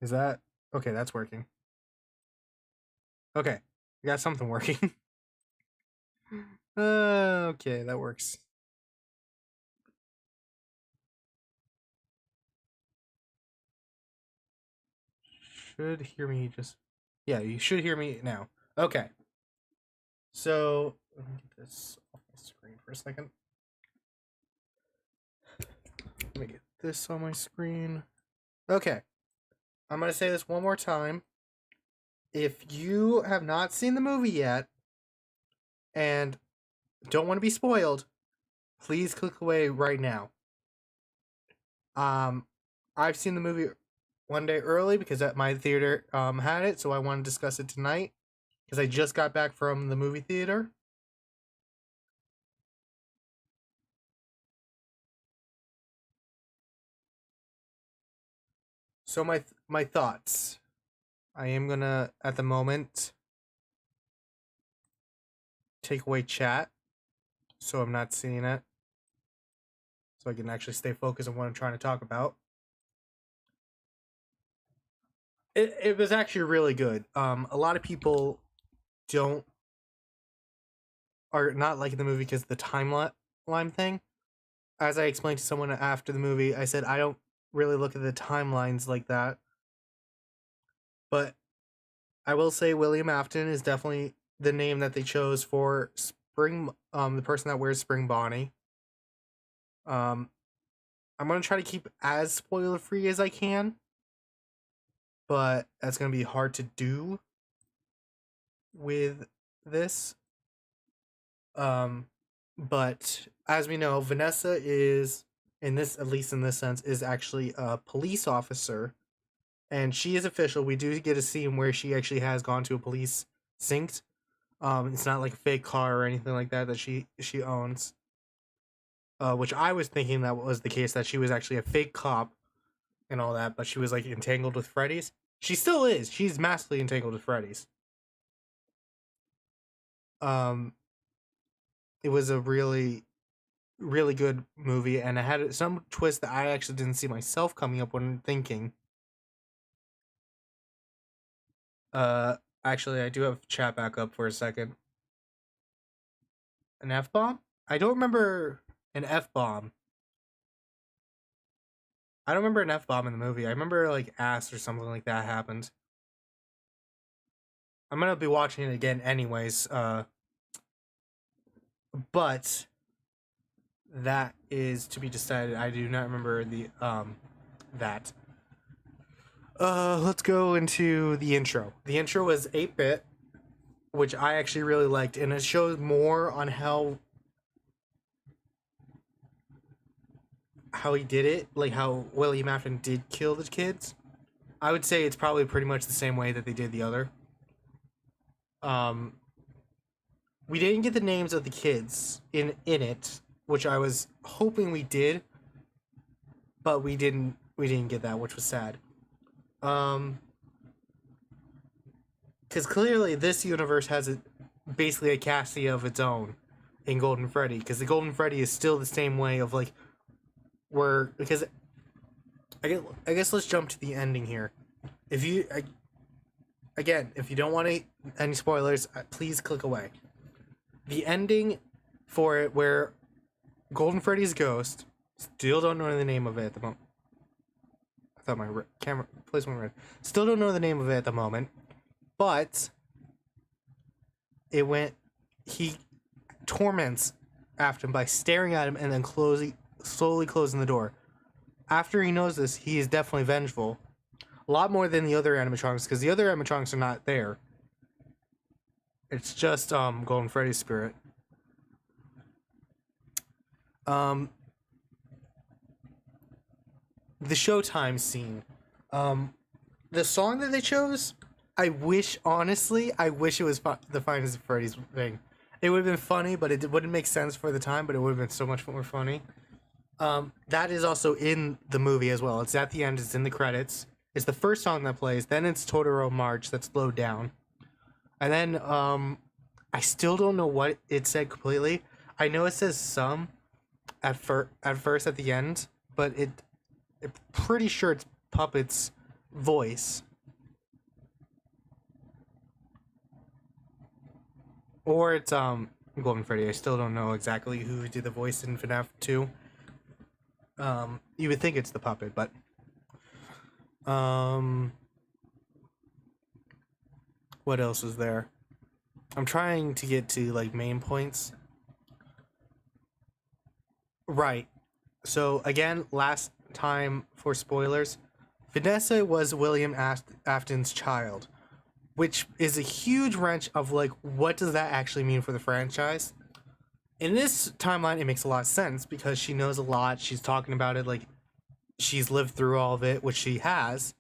Is that okay? That's working. Okay, we got something working. Okay, that works. Should hear me just. Yeah, you should hear me now. Okay. So let me get this off my screen for a second. Let me get this on my screen. Okay. I'm gonna say this one more time. If you have not seen the movie yet and don't want to be spoiled, please click away right now. I've seen the movie one day early because at my theater had it, so I want to discuss it tonight because I just got back from the movie theater. So my thoughts. I am gonna at the moment take away chat, so I'm not seeing it, so I can actually stay focused on what I'm trying to talk about. It was actually really good. A lot of people don't are not liking the movie because of the timeline thing. As I explained to someone after the movie, I said I don't really look at the timelines like that. But I will say William Afton is definitely the name that they chose for Spring. The person that wears Spring Bonnie. I'm gonna try to keep as spoiler free as I can, but that's gonna be hard to do with this. But as we know, Vanessa is in this, at least in this sense, is actually a police officer, and she is official. We do get a scene where she actually has gone to a police synced. It's not like a fake car or anything like that that she owns. Which I was thinking that was the case, that she was actually a fake cop and all that, but she was like entangled with Freddy's. She still is. She's massively entangled with Freddy's. Um, it was a really, really good movie, and it had some twist that I actually didn't see myself coming up when thinking. Actually, I do have chat back up for a second. An F bomb? I don't remember an F bomb. I don't remember an F bomb in the movie. I remember like ass or something like that happened. I'm gonna be watching it again anyways. But that is to be decided. I do not remember the that. Let's go into the intro. The intro was 8-bit, which I actually really liked, and it shows more on how he did it, like how William Afton did kill the kids. I would say it's probably pretty much the same way that they did the other. Um, we didn't get the names of the kids in it, which I was hoping we did, but we didn't. We didn't get that, which was sad. Because clearly this universe has basically a Cassie of its own in Golden Freddy. Because the Golden Freddy is still the same way of like because I guess let's jump to the ending here. If you if you don't want any spoilers, please click away. The ending for it, where Golden Freddy's ghost, still don't know the name of it at the moment. I thought my camera placement red. Still don't know the name of it at the moment, but he torments Afton by staring at him and then slowly closing the door. After he knows this, he is definitely vengeful. A lot more than the other animatronics, because the other animatronics are not there. It's just Golden Freddy's spirit. The Showtime scene. The song that they chose, I wish it was the Finest Freddy's thing. It would have been funny, but it wouldn't make sense for the time, but it would have been so much more funny. That is also in the movie as well. It's at the end, it's in the credits. It's the first song that plays, then it's Totoro March that's slowed down. And then I still don't know what it said completely. I know it says some at first at the end, but I'm pretty sure it's puppets voice, or it's Golden Freddy. I still don't know exactly who did the voice in FNAF 2. You would think it's the puppet, but what else is there? I'm trying to get to like main points. Right. So again, last time for spoilers, Vanessa was William Afton's child, which is a huge wrench of like, what does that actually mean for the franchise? In this timeline, it makes a lot of sense because she knows a lot. She's talking about it like she's lived through all of it, which she has.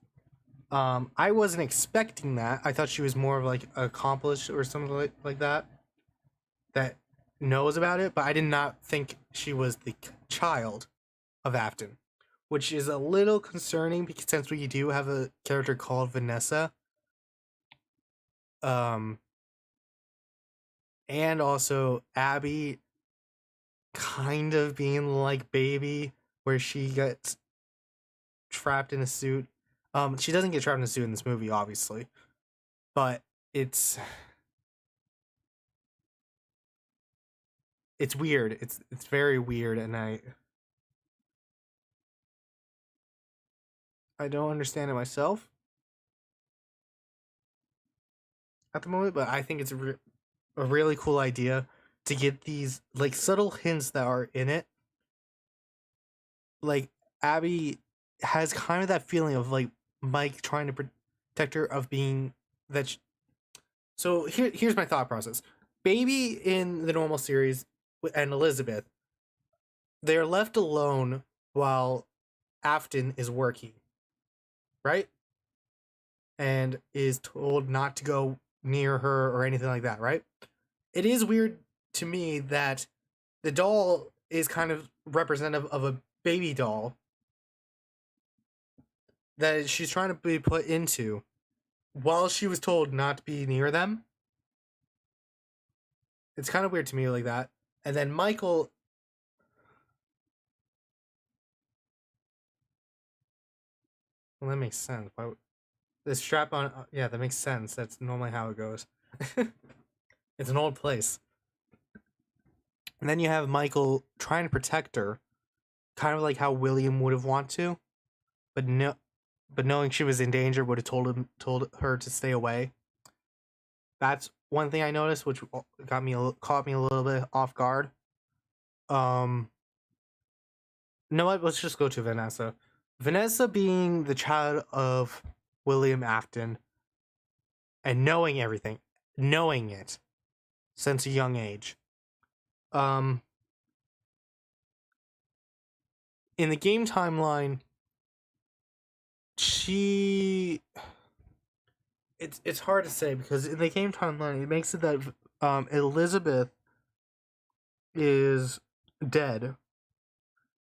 I wasn't expecting that. I thought she was more of like accomplished or something like that knows about it, but I did not think she was the child of Afton, which is a little concerning because since we do have a character called Vanessa, and also Abby kind of being like Baby, where she gets trapped in a suit. She doesn't get trapped in a suit in this movie, obviously, but it's weird. It's very weird, and I don't understand it myself at the moment, but I think it's a really cool idea to get these like subtle hints that are in it. Like Abby has kind of that feeling of like Mike trying to protect her of being that. So here's my thought process. Baby in the normal series and Elizabeth, they're left alone while Afton is working, right? And is told not to go near her or anything like that, right? It is weird to me that the doll is kind of representative of a baby doll that she's trying to be put into while she was told not to be near them. It's kind of weird to me like that. And then Michael, well, that makes sense. Why would the strap on? Yeah, that makes sense. That's normally how it goes. It's an old place. And then you have Michael trying to protect her, kind of like how William would have wanted to, but knowing she was in danger would have told her to stay away. That's one thing I noticed, which caught me a little bit off guard. You know what? Let's just go to Vanessa. Vanessa being the child of William Afton and knowing everything, knowing it since a young age. In the game timeline, it's hard to say because in the game timeline it makes it that Elizabeth is dead,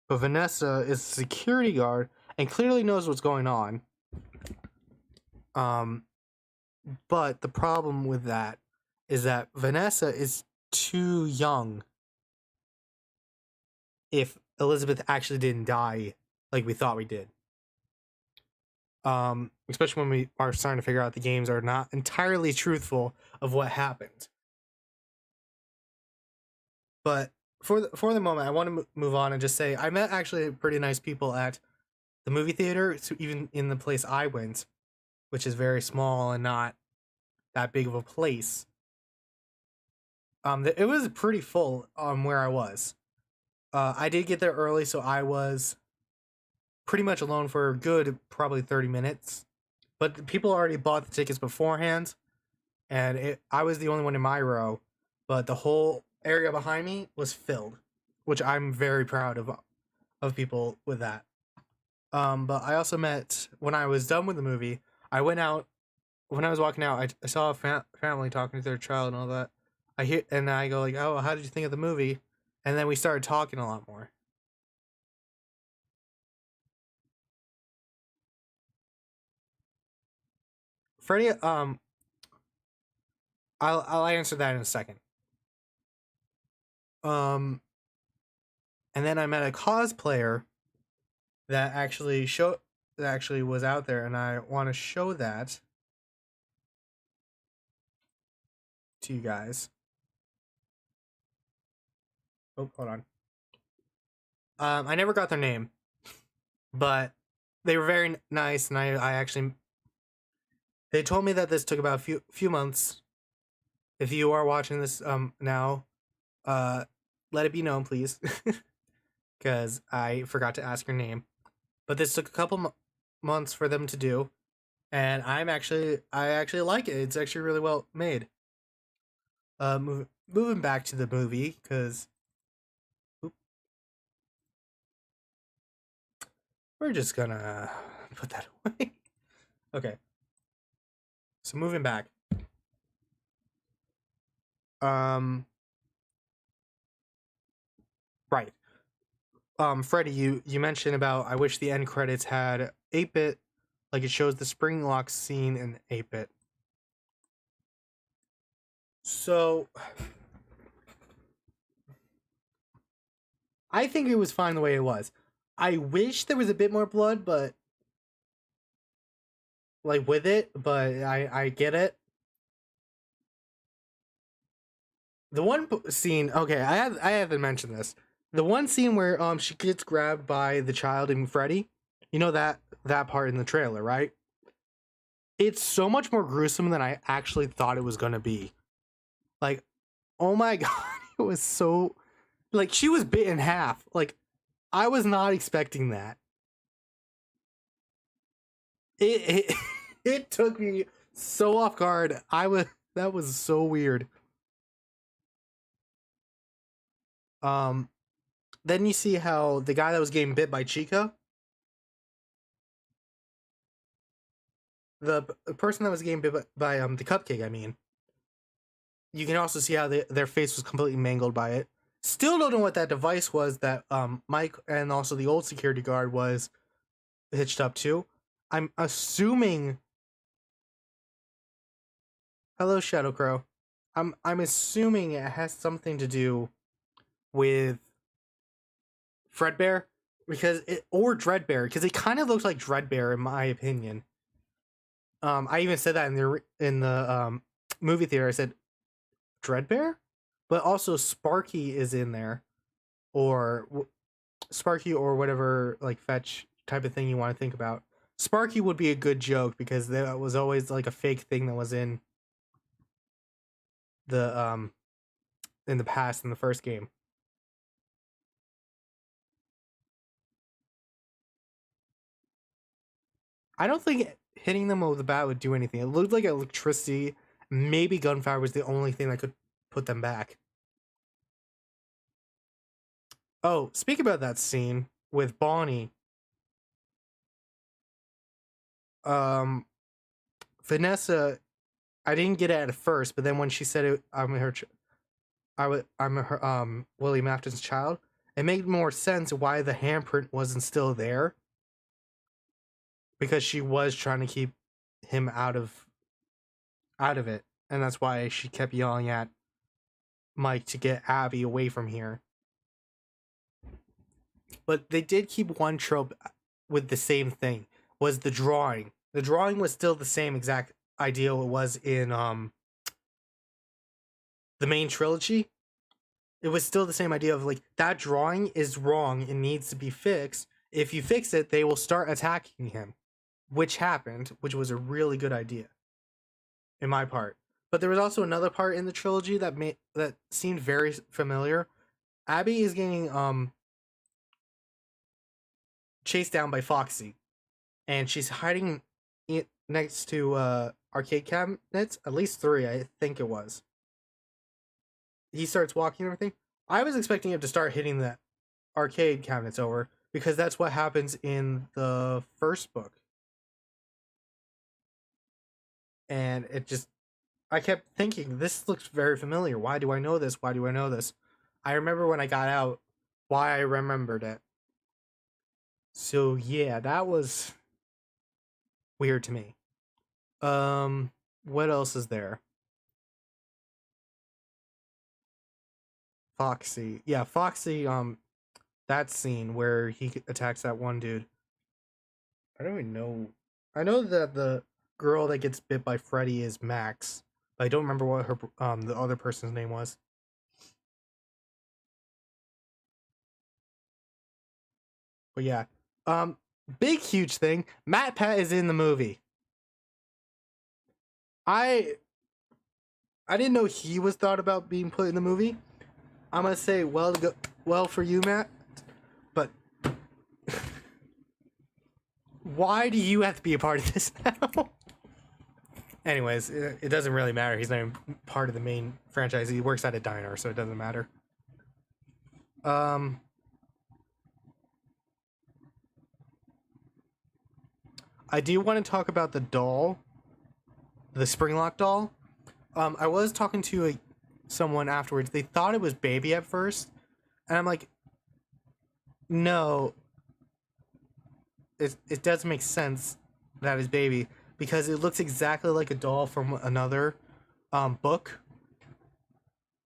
but Vanessa is a security guard and clearly knows what's going on. But the problem with that is that Vanessa is too young if Elizabeth actually didn't die like we thought we did. Especially when we are starting to figure out the games are not entirely truthful of what happened. But for the moment, I want to move on and just say I met actually pretty nice people at the movie theater, so even in the place I went, which is very small and not that big of a place. It was pretty full where I was. I did get there early, so I was pretty much alone for a good probably 30 minutes. But people already bought the tickets beforehand, and I was the only one in my row. But the whole area behind me was filled, which I'm very proud of people with that. But I also met when I was done with the movie. I went out. When I was walking out, I saw a family talking to their child and all that. I go like, "Oh, how did you think of the movie?" And then we started talking a lot more. Freddie, I'll answer that in a second. And then I met a cosplayer that actually actually was out there, and I want to show that to you guys. Oh, hold on. I never got their name, but they were very nice, and I actually they told me that this took about a few months. If you are watching this now, let it be known, please, because I forgot to ask your name. But this took a couple months for them to do, and I actually like it. It's actually really well made. Moving back to the movie, because we're just gonna put that away. Okay. So moving back. Um. Right. Freddie, you mentioned about I wish the end credits had 8-bit, like it shows the spring lock scene in 8-bit. So I think it was fine the way it was. I wish there was a bit more blood, but like with it, but I get it. The one scene, okay, I haven't mentioned this. The one scene where she gets grabbed by the child and Freddy, you know that part in the trailer, right? It's so much more gruesome than I actually thought it was gonna be. Like, oh my god, it was so like she was bit in half. Like, I was not expecting that. It it took me so off guard. That was so weird. Um, then you see how the guy that was getting bit by Chica, the person that was getting bit by the cupcake, I mean, you can also see how their face was completely mangled by it. Still don't know what that device was that Mike and also the old security guard was hitched up to. I'm assuming. Hello, Shadow Crow. I'm assuming it has something to do with Fredbear or Dreadbear because it kind of looks like Dreadbear in my opinion. I even said that in the movie theater. I said Dreadbear, but also Sparky is in there, or Sparky or whatever like fetch type of thing you want to think about. Sparky would be a good joke because that was always like a fake thing that was the in the past in the first game. I don't think hitting them with the bat would do anything. It looked like electricity. Maybe gunfire was the only thing that could put them back. Oh, speak about that scene with Bonnie. Um, Vanessa, I didn't get it at first, but then when she said it, I'm her William Afton's child. It made more sense why the handprint wasn't still there because she was trying to keep him out of it, and that's why she kept yelling at Mike to get Abby away from here. But they did keep one trope with the same thing, was the drawing. The drawing was still the same exact idea it was in the main trilogy. It was still the same idea of like that drawing is wrong and needs to be fixed. If you fix it, they will start attacking him, which happened, which was a really good idea in my part. But there was also another part in the trilogy that seemed very familiar. Abby is getting chased down by Foxy, and she's hiding next to arcade cabinets, at least 3, I think it was. He starts walking and everything. I was expecting him to start hitting the arcade cabinets over because that's what happens in the first book. And I kept thinking, this looks very familiar. Why do I know this? Why do I know this? I remember when I got out why I remembered it. So yeah, that was weird to me. What else is there? Foxy. Yeah, Foxy, that scene where he attacks that one dude. I don't even know. I know that the girl that gets bit by Freddy is Max, but I don't remember what her the other person's name was. But yeah, um, big huge thing. Matt Pat is in the movie. I I didn't know he was thought about being put in the movie. I'm gonna say well for you, Matt. But why do you have to be a part of this now? Anyways, it doesn't really matter. He's not even part of the main franchise. He works at a diner, so it doesn't matter. Um, I do want to talk about the doll, the Springlock doll. I was talking to someone afterwards. They thought it was Baby at first, and I'm like, no, it doesn't make sense that is Baby because it looks exactly like a doll from another book.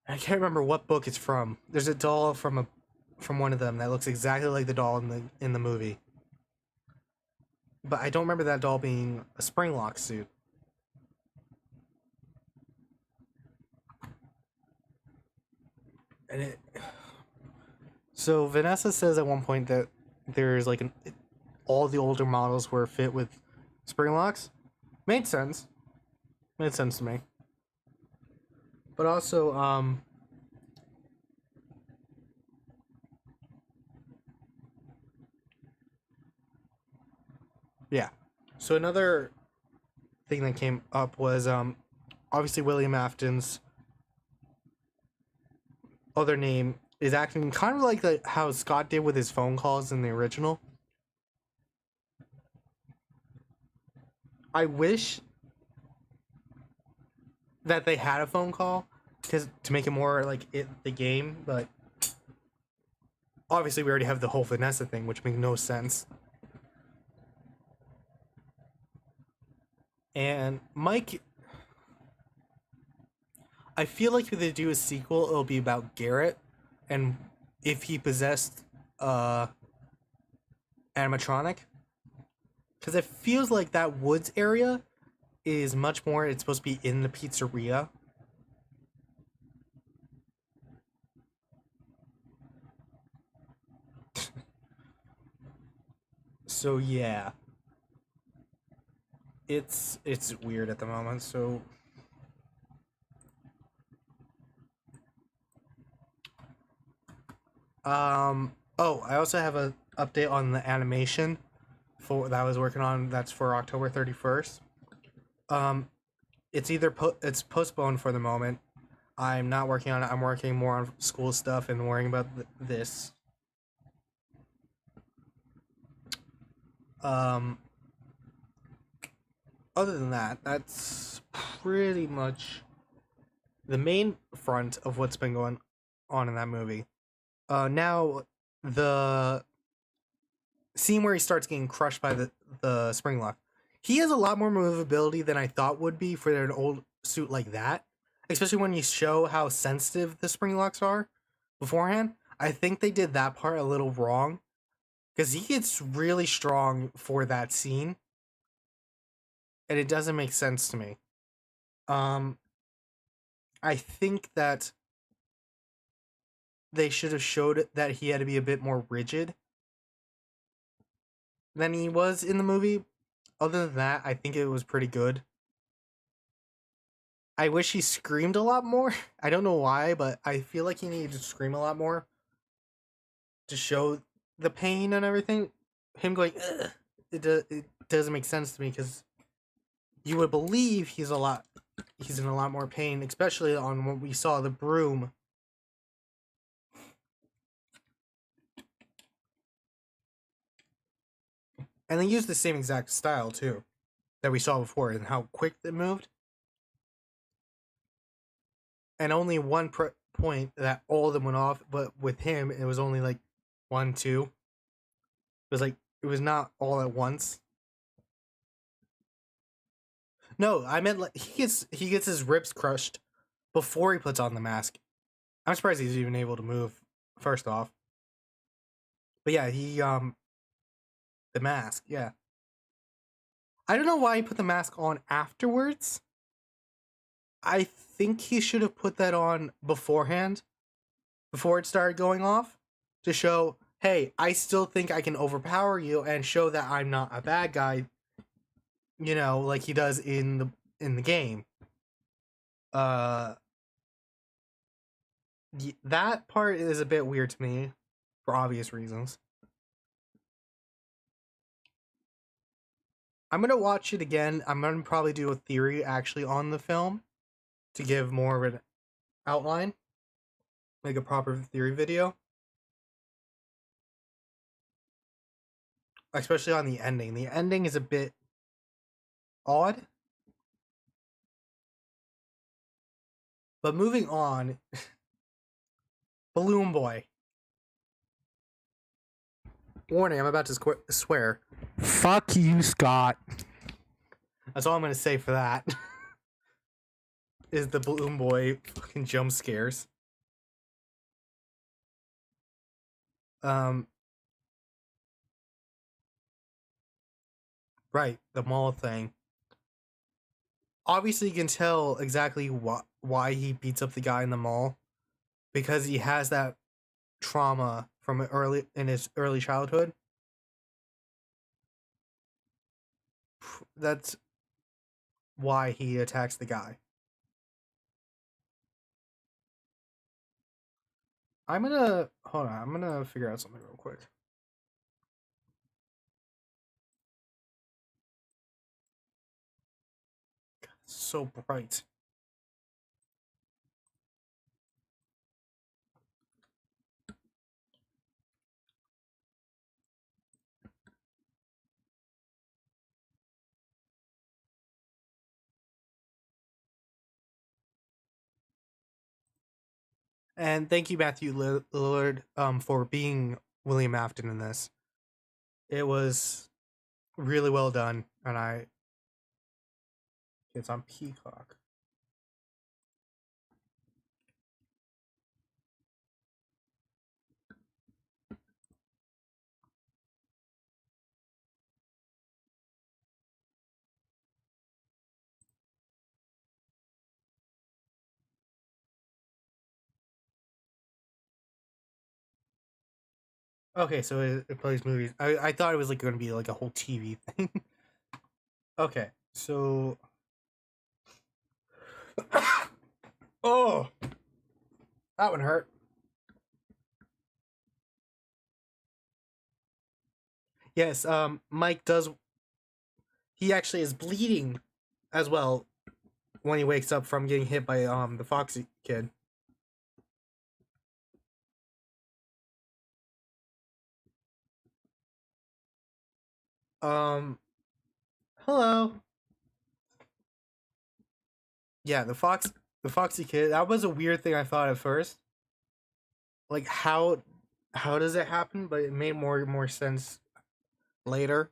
I can't remember what book it's from. There's a doll from one of them that looks exactly like the doll in the movie. But I don't remember that doll being a Springlock suit. And it So Vanessa says at one point that there's like all the older models were fit with Springlocks. Made sense. Made sense to me. But also, yeah. So another thing that came up was obviously William Afton's other name is acting kind of like how Scott did with his phone calls in the original. I wish that they had a phone call because to make it more like the game, but obviously we already have the whole Vanessa thing, which makes no sense. And Mike, I feel like if they do a sequel, it'll be about Garrett and if he possessed animatronic, because it feels like that woods area is much more. It's supposed to be in the pizzeria. So yeah, it's weird at the moment. So oh, I also have a update on the animation for that I was working on. That's for October 31st. Um, it's it's postponed for the moment. I'm not working on it. I'm working more on school stuff and worrying about this. Um, other than that, that's pretty much the main front of what's been going on in that movie. Now the scene where he starts getting crushed by the Springlock. He has a lot more movability than I thought would be for an old suit like that. Especially when you show how sensitive the Springlocks are beforehand. I think they did that part a little wrong. Because he gets really strong for that scene. And it doesn't make sense to me. Um I think that they should have showed that he had to be a bit more rigid than he was in the movie. Other than that, I think it was pretty good. I wish he screamed a lot more. I don't know why, but I feel like he needed to scream a lot more to show the pain and everything. Him going, ugh, it doesn't make sense to me because you would believe he's in a lot more pain, especially on what we saw the broom. And they used the same exact style too that we saw before and how quick it moved. And only one point that all of them went off, but with him it was only like 1, 2. It was like it was not all at once. No, I meant like he gets his ribs crushed before he puts on the mask. I'm surprised he's even able to move. First off, but yeah, he the mask, yeah. I don't know why he put the mask on afterwards. I think he should have put that on beforehand, before it started going off, to show, hey, I still think I can overpower you and show that I'm not a bad guy, like he does in the game. That part is a bit weird to me, for obvious reasons. I'm gonna watch it again. I'm gonna probably do a theory actually on the film to give more of an outline, like a proper theory video, especially on the ending. The ending is a bit odd, but moving on. Balloon Boy. Warning, I'm about to swear. Fuck you, Scott. That's all I'm gonna say for that. Is the Balloon Boy fucking jump scares. Right, the mall thing. Obviously, you can tell exactly why he beats up the guy in the mall, because he has that trauma from his early childhood. That's why he attacks the guy. Hold on. I'm gonna figure out something real quick. God, it's so bright. And thank you, Matthew Lillard, for being William Afton in this. It was really well done, and it's on Peacock. Okay, so it plays movies. I thought it was like going to be like a whole TV thing. Okay, so oh, that one hurt. Yes, Mike does. He actually is bleeding as well when he wakes up from getting hit by the Foxy kid. Um, hello. Yeah, the Foxy kid. That was a weird thing I thought at first. Like how does it happen? But it made more sense later.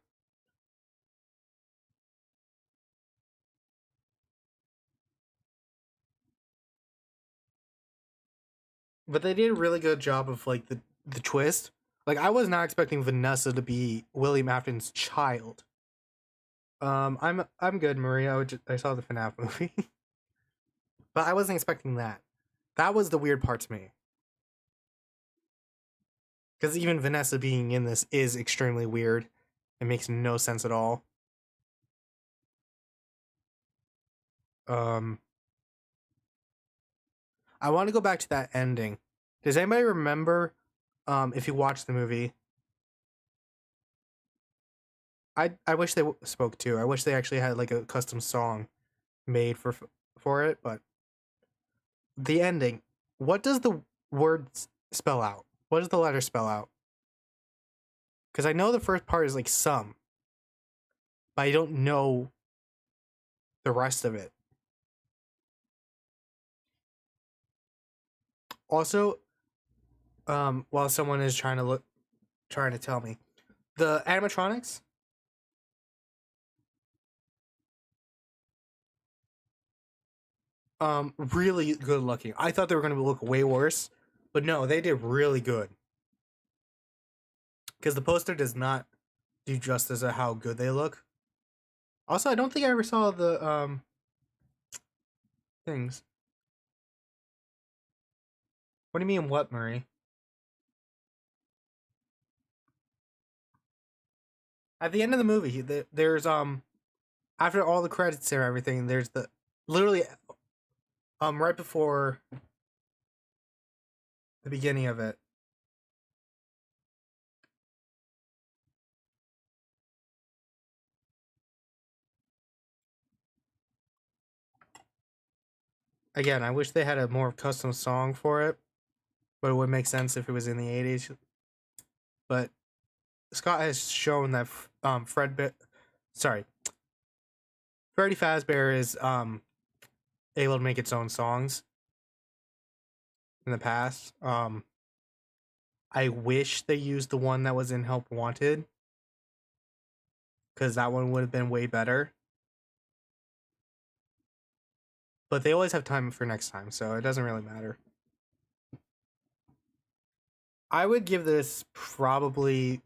But they did a really good job of like the twist. Like I was not expecting Vanessa to be William Afton's child. I'm good, Maria. I saw the FNAF movie, but I wasn't expecting that. That was the weird part to me. Because even Vanessa being in this is extremely weird. It makes no sense at all. Um, I want to go back to that ending. Does anybody remember, if you watched the movie? I wish they spoke too. I wish they actually had like a custom song made for it. But the ending, what does the word spell out? What does the letter spell out? Because I know the first part is like some, but I don't know the rest of it. Also, while someone is trying to tell me, the animatronics, really good looking. I thought they were going to look way worse, but no, they did really good. Because the poster does not do justice to how good they look. Also, I don't think I ever saw the things. What do you mean, what, Murray? At the end of the movie, there's after all the credits and everything, there's the literally right before the beginning of it. Again, I wish they had a more custom song for it, but it would make sense if it was in the 80s. But Scott has shown that Freddy Fazbear is able to make its own songs in the past. I wish they used the one that was in Help Wanted, because that one would have been way better. But they always have time for next time, so it doesn't really matter. I would give this probably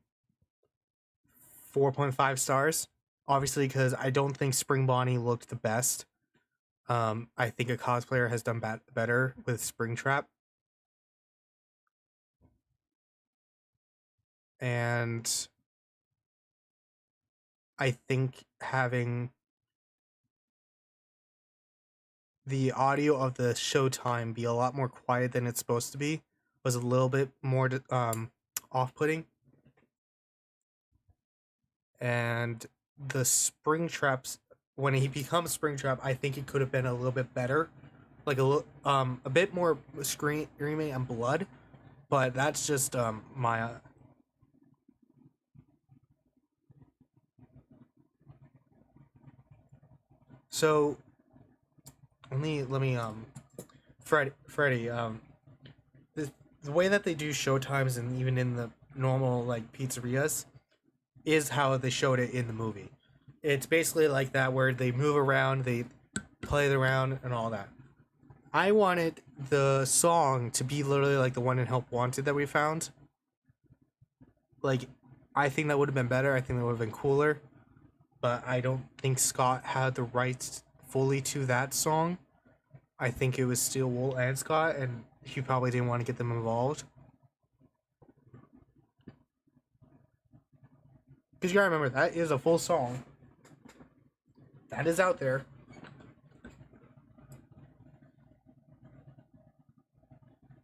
4.5 stars. Obviously, because I don't think Spring Bonnie looked the best. I think a cosplayer has done better with Springtrap. And I think having the audio of the showtime be a lot more quiet than it's supposed to be was a little bit more off-putting. And the Springtraps, when he becomes Springtrap, I think it could have been a little bit better, like a bit more screaming and blood. But that's just my. So let me Freddy the way that they do showtimes and even in the normal like pizzerias is how they showed it in the movie. It's basically like that where they move around, they play around and all that. I wanted the song to be literally like the one in Help Wanted that we found. Like, I think that would have been better. I think that would have been cooler. But I don't think Scott had the rights fully to that song. I think it was Steel Wool and Scott, and he probably didn't want to get them involved. Because you gotta remember, that is a full song. That is out there.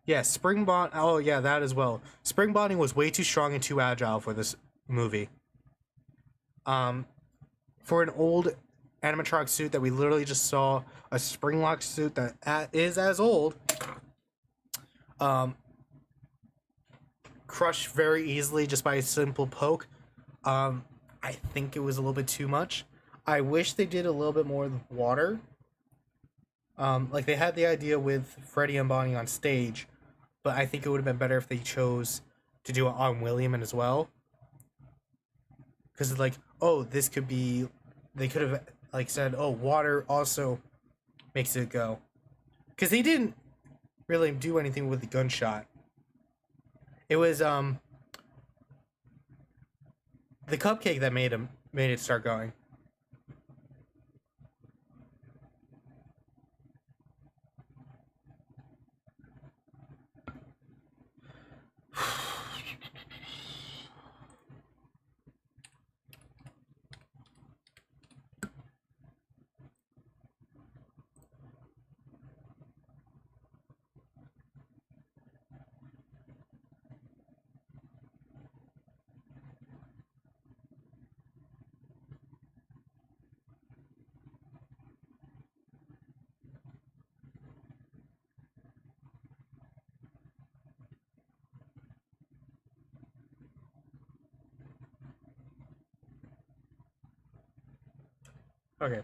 Yeah, Oh, yeah, that as well. Spring Bonnie was way too strong and too agile for this movie. For an old animatronic suit that we literally just saw, a Springlock suit that is as old, crushed very easily just by a simple poke. I think it was a little bit too much. I wish they did a little bit more with water. Like they had the idea with Freddy and Bonnie on stage, but I think it would have been better if they chose to do it on William as well. Because it's like, oh, this could be. They could have like said, oh, water also makes it go. Because he didn't really do anything with the gunshot. It was the cupcake that made it start going. Okay.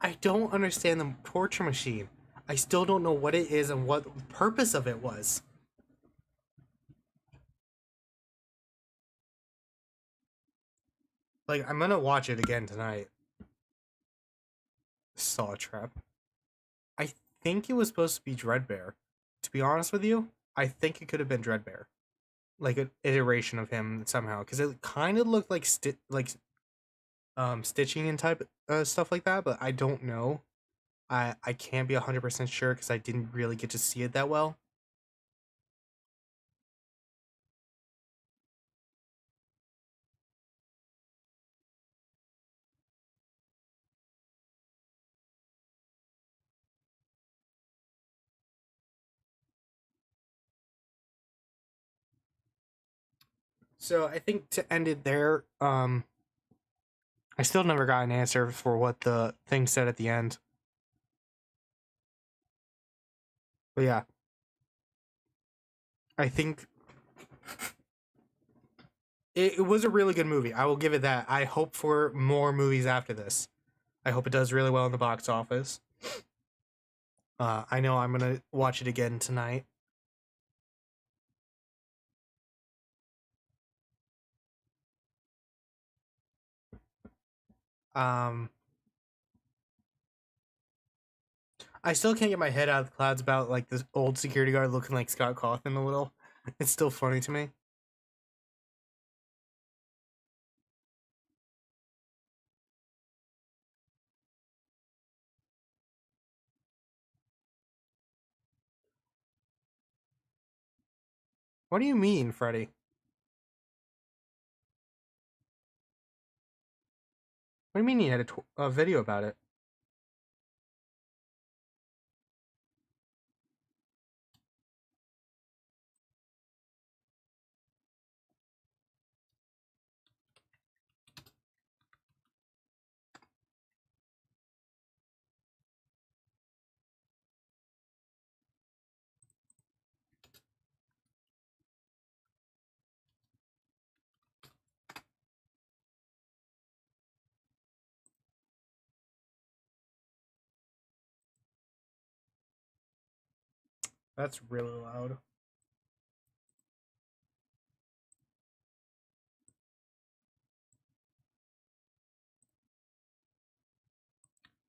I don't understand the torture machine. I still don't know what it is and what the purpose of it was. Like, I'm gonna watch it again tonight. Saw Trap. I think it was supposed to be Dreadbear. To be honest with you, I think it could have been Dreadbear, like an iteration of him somehow, because it kind of looked like stitching and type stuff like that, but I don't know. I can't be 100% sure because I didn't really get to see it that well. So I think to end it there, I still never got an answer for what the thing said at the end. But yeah, I think it was a really good movie. I will give it that. I hope for more movies after this. I hope it does really well in the box office. I know I'm gonna watch it again tonight. Um, I still can't get my head out of the clouds about like this old security guard looking like Scott Cawthon a little. It's still funny to me. What do you mean, Freddy? What do you mean you had a video about it? That's really loud.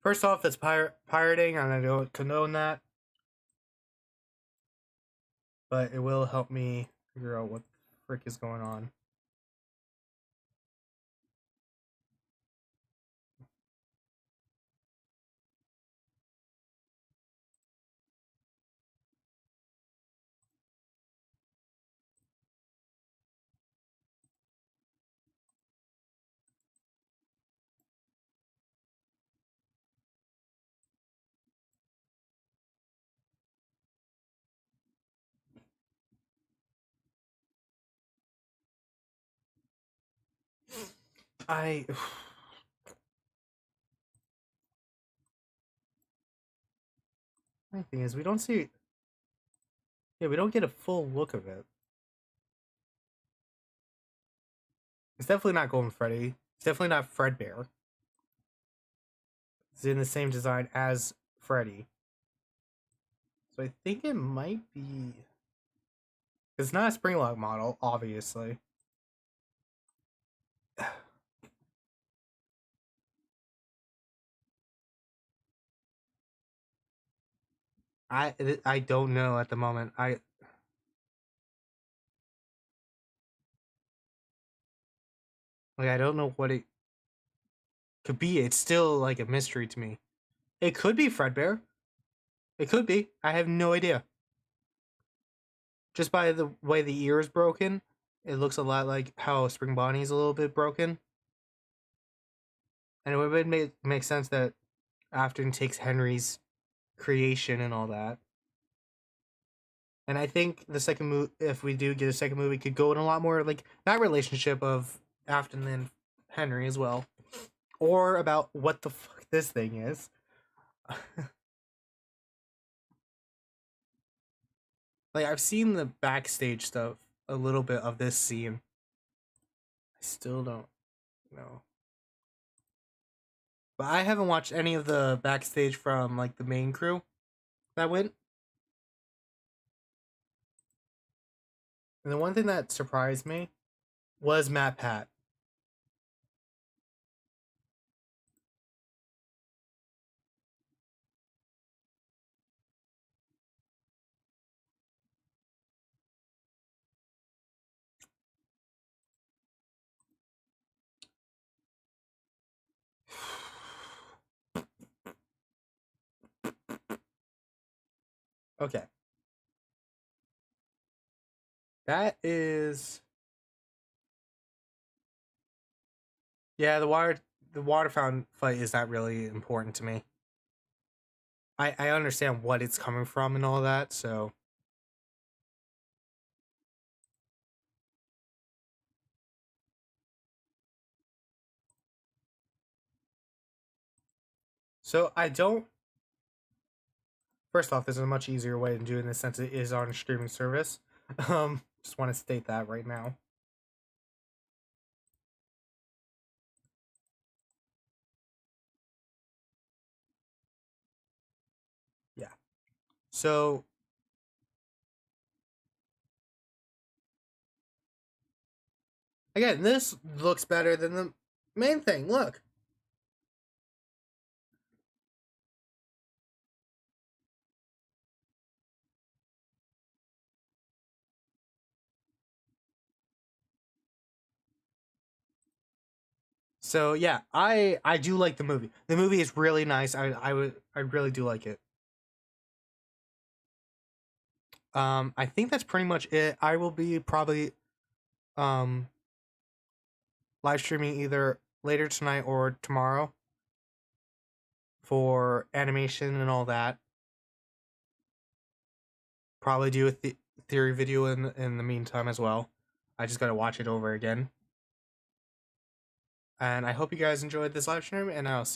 First off, that's pirating, and I don't condone that. But it will help me figure out what the frick is going on. I My thing is we don't see. Yeah, we don't get a full look of it. It's definitely not Golden Freddy. It's definitely not Fredbear. It's in the same design as Freddy. So I think it might be. It's not a Springlock model, obviously. I don't know at the moment. I don't know what it could be. It's still like a mystery to me. It could be Fredbear. It could be. I have no idea. Just by the way the ear is broken, it looks a lot like how Spring Bonnie's a little bit broken. And it would make sense that Afton takes Henry's creation and all that. And I think the second movie, if we do get a second movie, could go in a lot more like that relationship of Afton and Henry as well, or about what the fuck this thing is. Like I've seen the backstage stuff a little bit of this scene. I still don't know, but I haven't watched any of the backstage from like the main crew that went. And the one thing that surprised me was Matt Pat. Okay. That is... Yeah, the water fountain fight is not really important to me. I understand what it's coming from and all that, so... So I don't... First off, there's a much easier way of doing this since it is on a streaming service. Just want to state that right now. Yeah. So... Again, this looks better than the main thing. Look. So yeah, I do like the movie. The movie is really nice. I really do like it. I think that's pretty much it. I will be probably um live streaming either later tonight or tomorrow for animation and all that. Probably do a theory video in the meantime as well. I just gotta watch it over again. And I hope you guys enjoyed this live stream, and I'll see